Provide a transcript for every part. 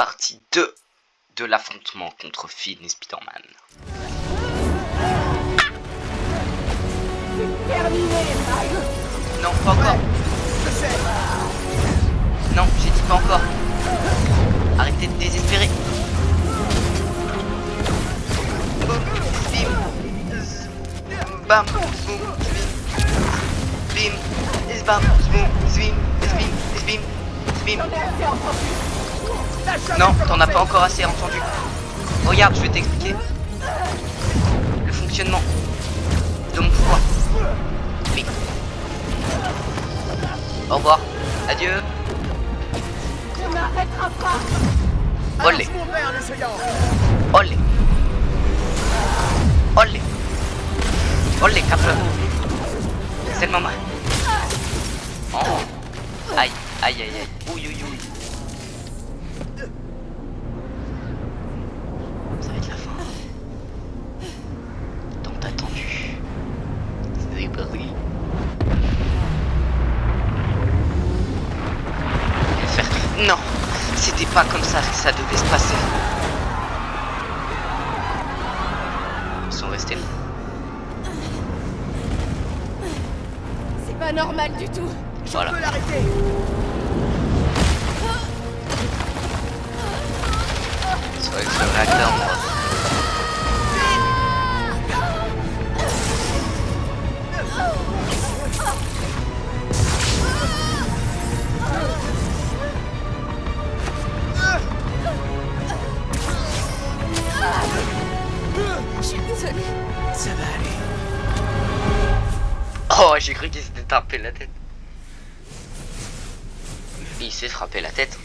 partie 2 de l'affrontement contre Finn et Spider-Man. Non, pas encore. Non, j'ai dit pas encore. Arrêtez de désespérer. Bim. Bam. Boum. Bim. Bam. Boum. Bim. Bim. Bim. Bim. Non, t'en as pas encore assez entendu. Regarde, je vais t'expliquer le fonctionnement de mon pouvoir. Oui. Au revoir. Adieu. Olé. Olé. Olé. Olé, cap. C'est le moment. Oh. Aïe, aïe, aïe, aïe. Ouïe, ouïe, ouïe. Ça va être la fin. Tant attendu. C'est parti. Non, c'était pas comme ça que ça devait se passer. Ils sont restés là. C'est pas normal du tout. Voilà. Je peux l'arrêter. C'est vrai que le réacteur, moi. Je suis désolée. Ça va aller. Oh, j'ai cru qu'il s'était tapé la tête. Il s'est frappé la tête.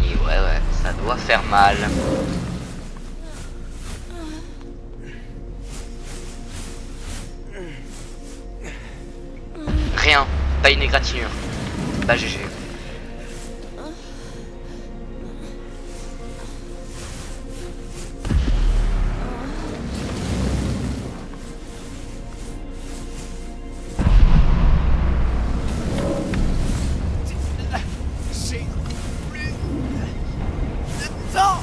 Et ouais, ça doit faire mal. Rien, pas une égratignure. Bah GG. J'ai plus de temps.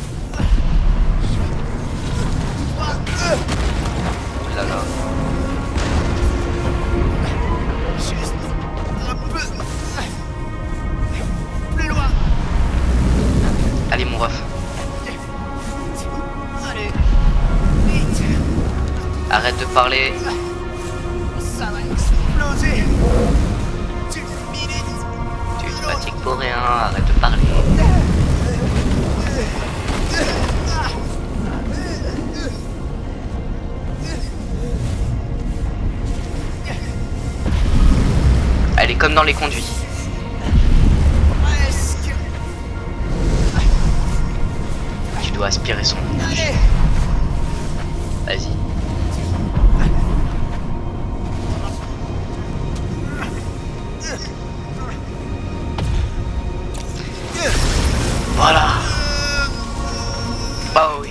Oh là là. Juste un peu plus loin. Allez mon ref. Allez, vite. Arrête de parler. Ça va exploser. Tu milites. Tu te fatigues pour rien, arrête de parler. Elle est comme dans les conduits. Presque. Tu dois aspirer son énergie. Allez. Vas-y. Voilà. Bah oui.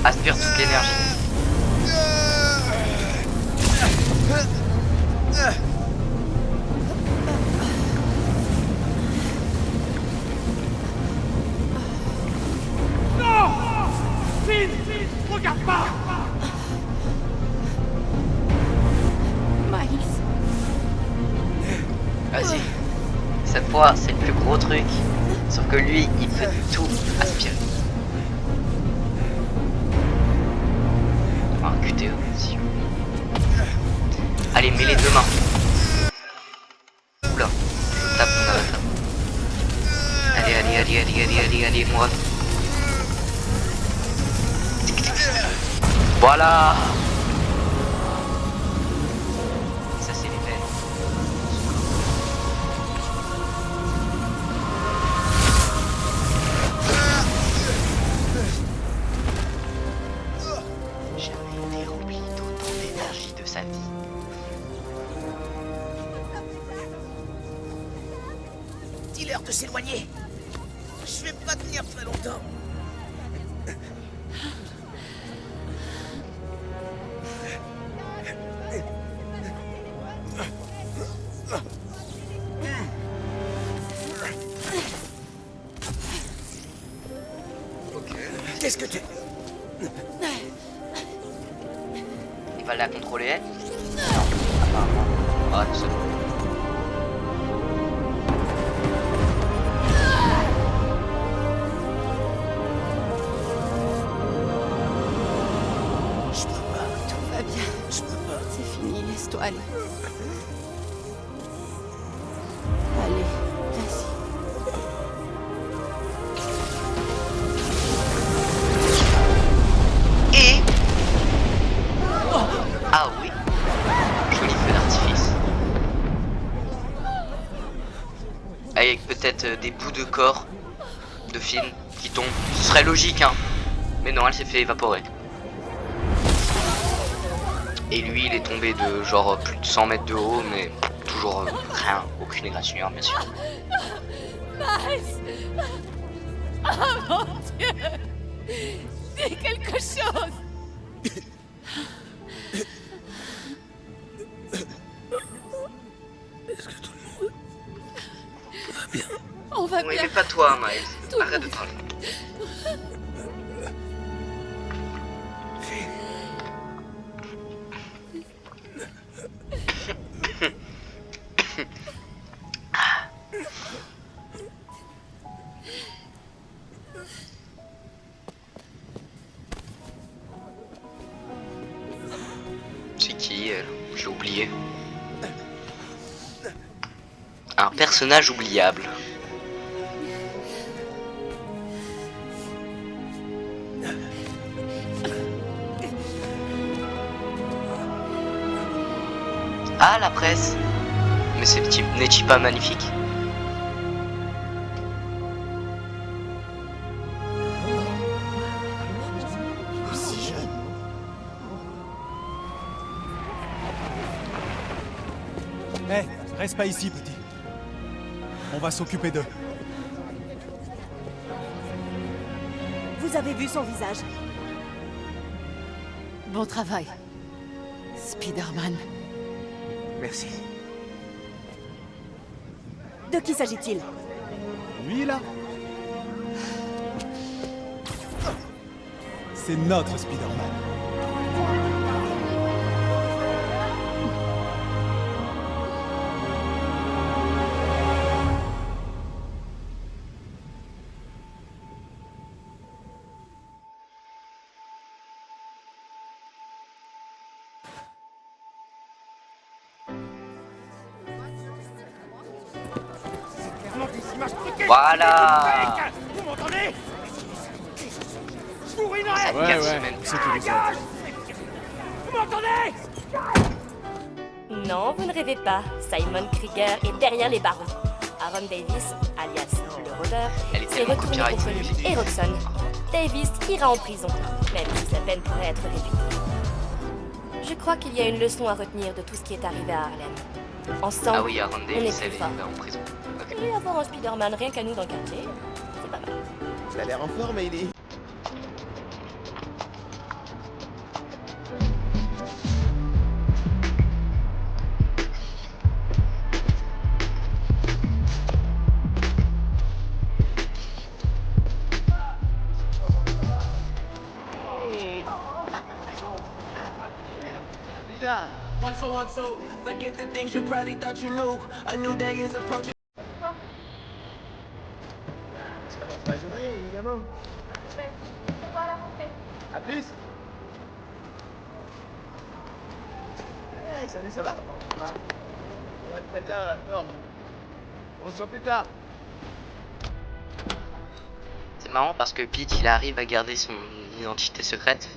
Aspire toute l'énergie. Regarde pas. Miles. Vas-y. Cette fois, c'est le plus gros truc. Sauf que lui, il peut tout aspirer. Un QTE aussi. Allez, mets les deux mains. Oula, je tape mon avatar. Allez, moi. Voilà. Ça, c'est les veines. Jamais été rempli d'autant d'énergie de sa vie. Dis-leur de s'éloigner. Je vais pas tenir très longtemps. Qu'est-ce que tu... Il va la contrôler. Non, apparemment. Ah, c'est bon. Je peux pas. Tout va bien. Je peux pas. C'est fini, laisse-toi aller. Allez, vas-y. Et... Ah oui. Joli feu d'artifice. Avec peut-être des bouts de corps de film qui tombent. Ce serait logique, hein. Mais non, elle s'est fait évaporer. Et lui, il est tombé de genre plus de 100 mètres de haut, mais toujours rien, aucune égratignure, bien sûr. Miles! Oh mon Dieu! Dis quelque chose! Est-ce que tout le monde va bien? On va Oui, bien. mais pas toi, Miles. Tout Arrête le de parler. C'est qui, elle? J'ai oublié. Un personnage oubliable. Ah, la presse. Mais n'est-il pas magnifique? Aussi jeune. Hé, reste pas ici, petit. On va s'occuper d'eux. Vous avez vu son visage? Bon travail. Spider-Man. Merci. De qui s'agit-il? Lui, là? C'est notre Spider-Man. Voilà. Vous m'entendez? Je vous ruinerai! Ça fait 4 semaines. on sait qui vous êtes. Vous m'entendez? Non, vous ne rêvez pas. Simon Krieger est derrière les barreaux. Aaron Davis, alias le rôdeur, Elle est s'est tellement retourné copyright, contre la lui musique. et Roxxon. Davis ira en prison, même si sa peine pourrait être réduite. Je crois qu'il y a une leçon à retenir de tout ce qui est arrivé à Harlem. Ensemble, Ah oui, Aaron on est Davis, plus elle fort. est en prison. Ok. Et avoir un Spider-Man rien qu'à nous dans le quartier, c'est pas mal. Ça a l'air en forme, Hailey. One for one, so forget the things you probably thought you knew. A new day is approaching. A plus. Salut, ça va? On va très bien, d'accord. On se voit plus tard. C'est marrant parce que Pete, il arrive à garder son identité secrète.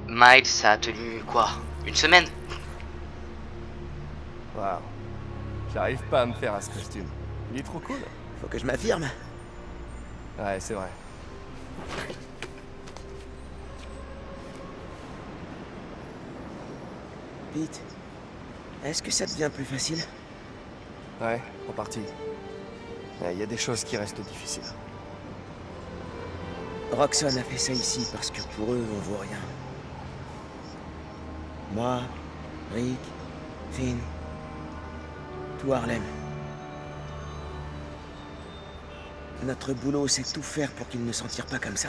Miles, ça a tenu quoi? Une semaine? Waouh. J'arrive pas à me faire à ce costume. Il est trop cool. Faut que je m'affirme. Ouais, c'est vrai. Pete, est-ce que ça devient plus facile? Ouais, en partie. Il y a des choses qui restent difficiles. Roxxon a fait ça ici parce que pour eux, on vaut rien. Moi, Rick, Finn, tout Harlem. Notre boulot, c'est tout faire pour qu'il ne s'en tire pas comme ça.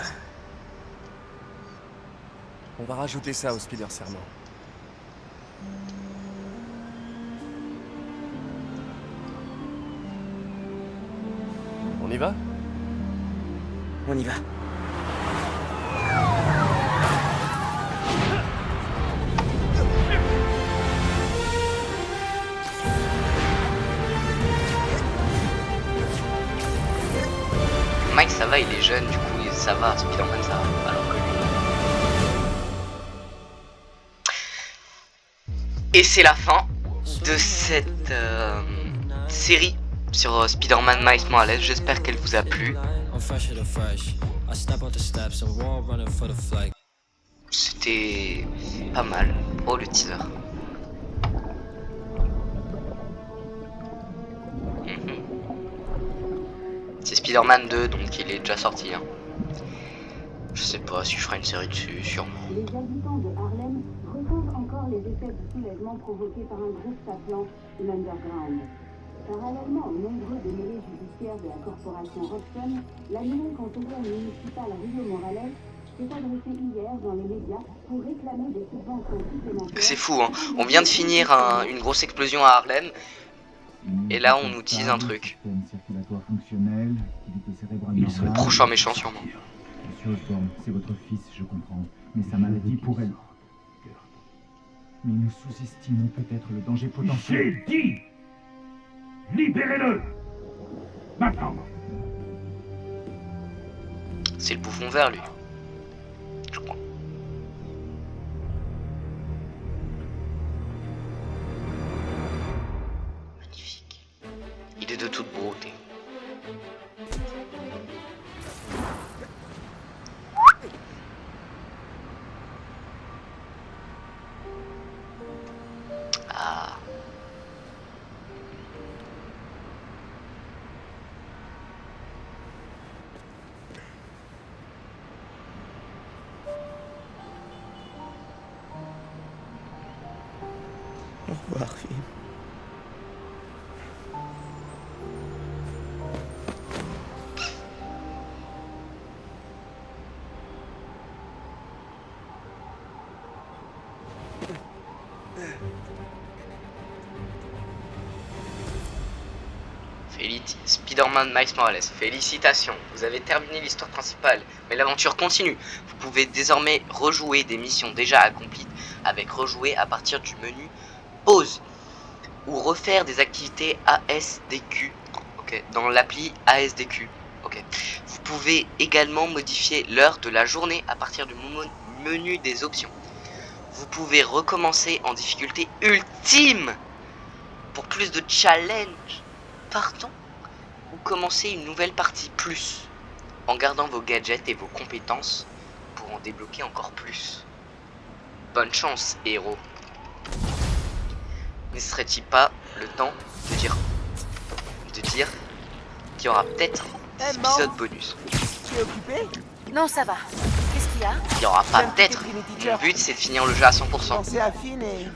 On va rajouter ça au Spider Serment. On y va? On y va. Mike, ça va, il est jeune, du coup, ça va. Spider-Man, ça va. Alors que lui... Et c'est la fin de cette série sur Spider-Man Miles Morales. J'espère qu'elle vous a plu. C'était pas mal. Oh, le teaser. C'est Spider-Man 2, donc il est déjà sorti. Hein. Je sais pas si je ferai une série dessus, sûrement. Les habitants de Harlem ressentent encore les effets du soulèvement provoqué par un groupe s'appelant l'Underground. Parallèlement aux nombreux démêlés judiciaires de la corporation Roxxon, l'annuaire conseiller municipal Rio Morales s'est adressé hier dans les médias pour réclamer des subventions supplémentaires. C'est fou, hein. On vient de finir une grosse explosion à Harlem. Et là, on nous tease un truc. Le prochain méchant, sûrement. Monsieur Osborn, c'est votre fils, je comprends. Mais sa maladie pourrait... Mais nous sous-estimons peut-être le danger potentiel. J'ai dit! Libérez-le! Maintenant! C'est le bouffon vert, lui. Je crois. Magnifique. Il est de toute beauté. Ah. Au revoir, fille. Spider-Man Miles Morales, félicitations, vous avez terminé l'histoire principale, mais l'aventure continue. Vous pouvez désormais rejouer des missions déjà accomplies avec rejouer à partir du menu pause ou refaire des activités ASDQ dans l'appli ASDQ. Vous pouvez également modifier l'heure de la journée à partir du menu des options. Vous pouvez recommencer en difficulté ultime pour plus de challenge. Pardon, ou commencer une nouvelle partie plus en gardant vos gadgets et vos compétences pour en débloquer encore plus. Bonne chance, héros. Ne serait-il pas le temps de dire qu'il y aura peut-être des épisodes bonus? Tu es occupé? Non, ça va. Qu'est-ce qu'il y a? Il y aura pas peut-être. Mon but, c'est de finir le jeu à 100%. Pensez à Finn et...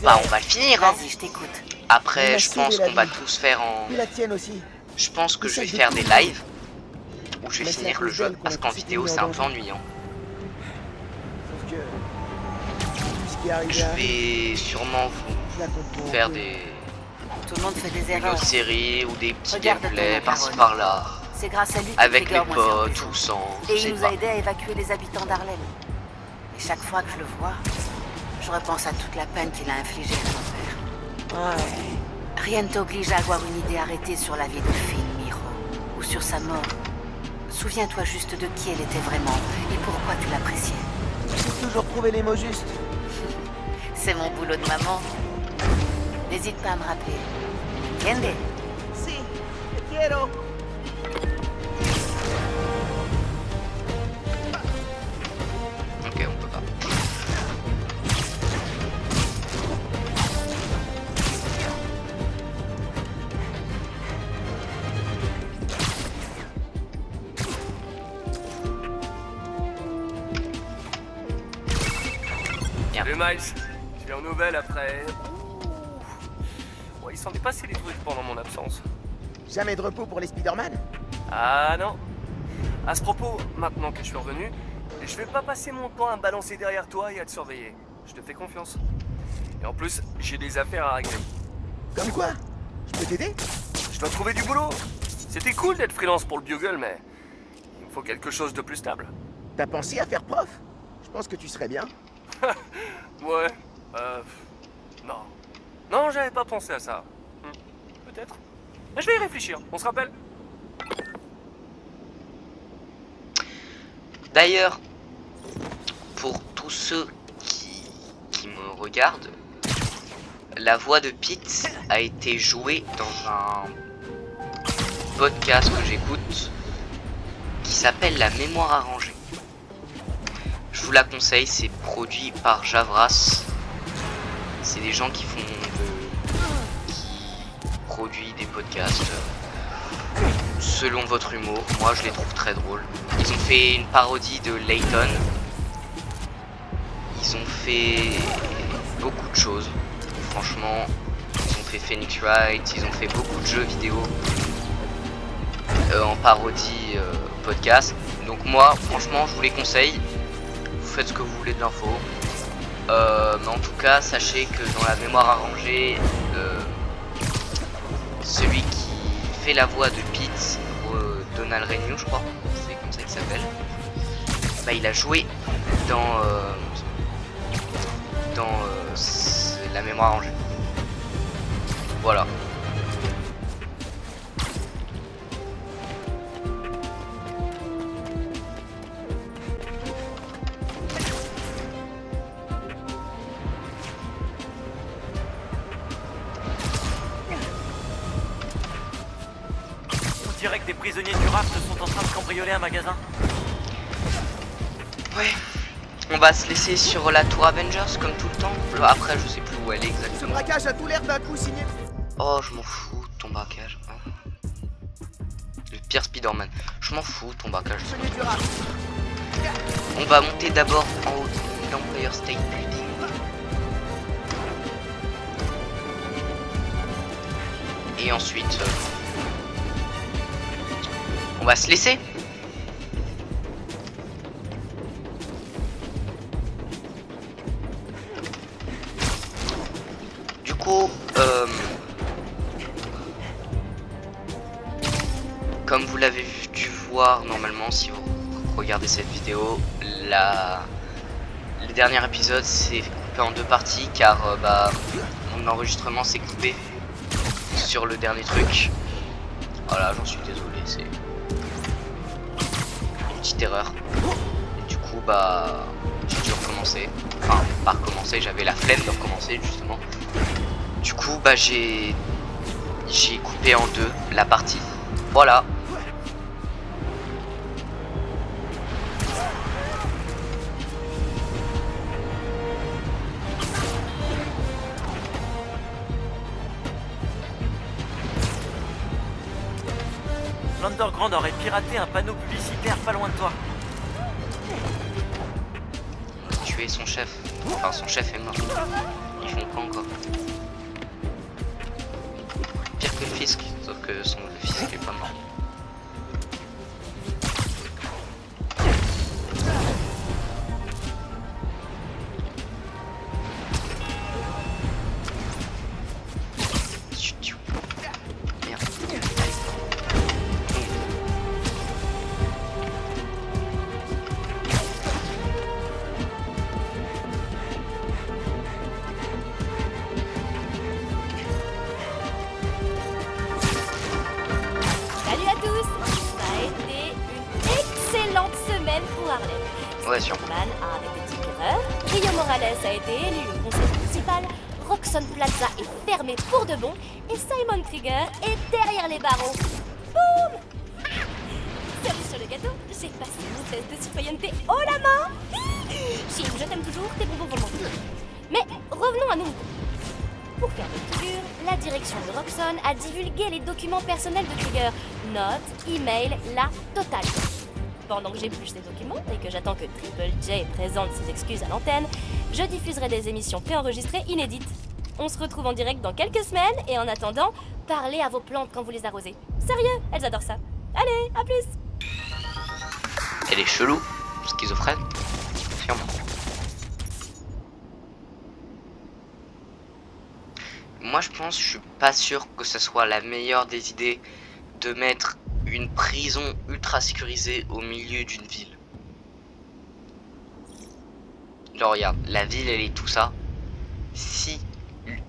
Bah, on va le finir, hein. Vas-y, je t'écoute. Après, je pense qu'on va tous faire en... Et la tienne aussi. Je pense que je vais faire des lives où je vais finir le jeu, parce qu'en vidéo, c'est un peu ennuyant. Sauf que... tout ce qui arrive Je vais sûrement vous faire des... Tout le monde fait des une erreurs. autre série ou des petits Regarde gameplays ton par-ci Carole. par-là. C'est grâce à lui que Avec Trigger mes m'en sert potes plus. ou sans, je Et sais il nous pas. a aidé à évacuer les habitants d'Harlem. Et chaque fois que je le vois, je repense à toute la peine qu'il a infligée à son père. Ouais. Rien ne t'oblige à avoir une idée arrêtée sur la vie de Finn, Miro, ou sur sa mort. Souviens-toi juste de qui elle était vraiment et pourquoi tu l'appréciais. J'ai toujours trouvé les mots justes. C'est mon boulot de maman. N'hésite pas à me rappeler. Entiende? Si, te quiero. Ok, on peut pas. Salut Miles, je viens aux nouvelles après... Ouh. Ouais, il s'en est passé des trucs pendant mon absence. Jamais de repos pour les Spider-Man? Ah non. À ce propos, maintenant que je suis revenu, je vais pas passer mon temps à me balancer derrière toi et à te surveiller. Je te fais confiance. Et en plus, j'ai des affaires à régler. Comme quoi? Je peux t'aider? Je dois trouver du boulot. C'était cool d'être freelance pour le Bugle, mais il me faut quelque chose de plus stable. T'as pensé à faire prof? Je pense que tu serais bien. Ouais, non. Non, j'avais pas pensé à ça. Peut-être. Mais je vais y réfléchir, on se rappelle? D'ailleurs, pour tous ceux qui me regardent, la voix de Pete a été jouée dans un podcast que j'écoute qui s'appelle La Mémoire Arrangée. Je vous la conseille, c'est produit par Javras. C'est des gens qui produisent des podcasts selon votre humour. Moi je les trouve très drôles. Ils ont fait une parodie de Layton. Ils ont fait beaucoup de choses. Franchement, ils ont fait Phoenix Wright, ils ont fait beaucoup de jeux vidéo en parodie podcast. Donc moi, franchement, je vous les conseille. Vous faites ce que vous voulez de l'info. Mais en tout cas, sachez que dans La Mémoire Arrangée, celui qui fait la voix de Pete, Donald Renew, je crois, c'est comme ça qu'il s'appelle, bah, il a joué dans La Mémoire Arrangée. Voilà. On dirait que des prisonniers du raft sont en train de cambrioler un magasin. Ouais. On va se laisser sur la tour Avengers comme tout le temps. Après, je sais plus où elle est exactement. Ce braquage a tout l'air d'un coup signé. Oh, je m'en fous de ton braquage. Hein. Le pire Spider-Man. Je m'en fous de ton braquage. On va monter d'abord en haut de l'Empire State Building. Et ensuite, on va se laisser. Du coup, comme vous l'avez dû voir normalement si vous regardez cette vidéo, le dernier épisode s'est coupé en deux parties car mon enregistrement s'est coupé sur le dernier truc. Voilà, j'en suis désolé, c'est une petite erreur. Et du coup, j'ai dû recommencer. Enfin, pas recommencer, j'avais la flemme de recommencer justement. Du coup, j'ai coupé en deux la partie. Voilà. L'Underground aurait piraté un panneau publicitaire pas loin de toi. Tuer son chef. Enfin, son chef est mort. Ils font quoi encore? Pire que le Fisk, sauf que le Fisk est pas mort. Ouais, sûr. Superman a arrêté Dick Rio Morales a été élu au conseil municipal, Roxxon Plaza est fermé pour de bon et Simon Trigger est derrière les barreaux. Boum! Cerise sur le gâteau, j'ai passé mon test de citoyenneté haut la main. Chine, je t'aime toujours, tes bonbons vont manquer. Mais revenons à nous. Pour faire de figure, la direction de Roxxon a divulgué les documents personnels de Trigger. Notes, email, la totale. Pendant que j'épluche ces documents et que j'attends que Triple J présente ses excuses à l'antenne, je diffuserai des émissions préenregistrées inédites. On se retrouve en direct dans quelques semaines et en attendant, parlez à vos plantes quand vous les arrosez. Sérieux, elles adorent ça. Allez, à plus. Elle est chelou, schizophrène. Sûrement. Moi je pense, je suis pas sûr que ce soit la meilleure des idées de mettre une prison ultra sécurisée au milieu d'une ville. Genre regarde, la ville elle est tout ça. Si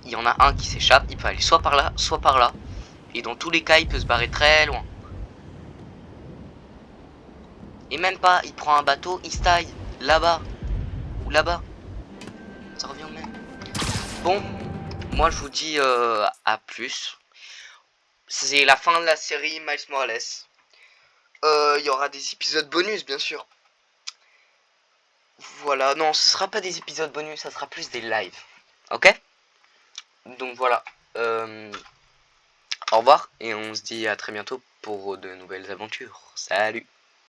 il y en a un qui s'échappe, il peut aller soit par là, soit par là. Et dans tous les cas, il peut se barrer très loin. Et même pas, il prend un bateau, il se taille là-bas. Ou là-bas. Ça revient au même. Bon, moi je vous dis à plus. C'est la fin de la série Miles Morales. Il y aura des épisodes bonus bien sûr. Voilà, non, ce sera pas des épisodes bonus, ça sera plus des lives. Ok? Donc voilà. Au revoir et on se dit à très bientôt pour de nouvelles aventures. Salut!